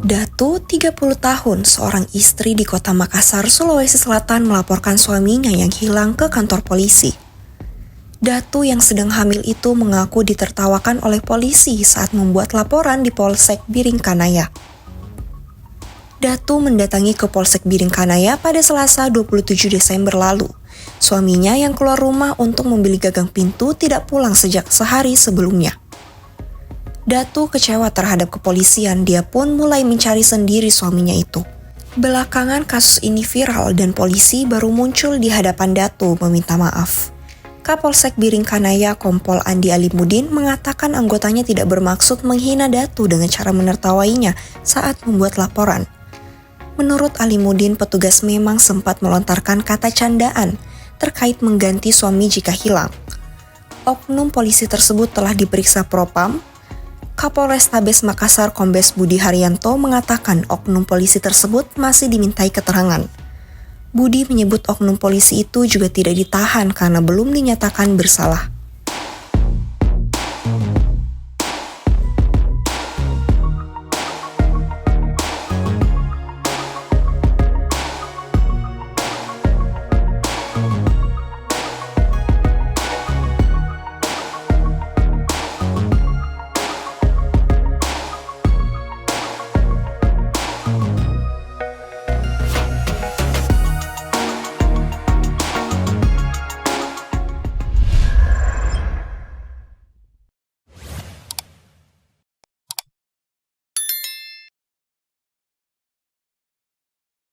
Datu, 30 tahun, seorang istri di kota Makassar, Sulawesi Selatan melaporkan suaminya yang hilang ke kantor polisi. Datu yang sedang hamil itu mengaku ditertawakan oleh polisi saat membuat laporan di Polsek Biringkanaya. Datu mendatangi ke Polsek Biringkanaya pada Selasa 27 Desember lalu. Suaminya yang keluar rumah untuk membeli gagang pintu tidak pulang sejak sehari sebelumnya. Datu kecewa terhadap kepolisian, dia pun mulai mencari sendiri suaminya itu. Belakangan kasus ini viral dan polisi baru muncul di hadapan Datu meminta maaf. Kapolsek Biringkanaya Kompol Andi Alimudin mengatakan anggotanya tidak bermaksud menghina Datu dengan cara menertawainya saat membuat laporan. Menurut Alimudin, petugas memang sempat melontarkan kata candaan terkait mengganti suami jika hilang. Oknum polisi tersebut telah diperiksa Propam. Kapolrestabes Makassar Kombes Budi Haryanto mengatakan oknum polisi tersebut masih dimintai keterangan. Budi menyebut oknum polisi itu juga tidak ditahan karena belum dinyatakan bersalah.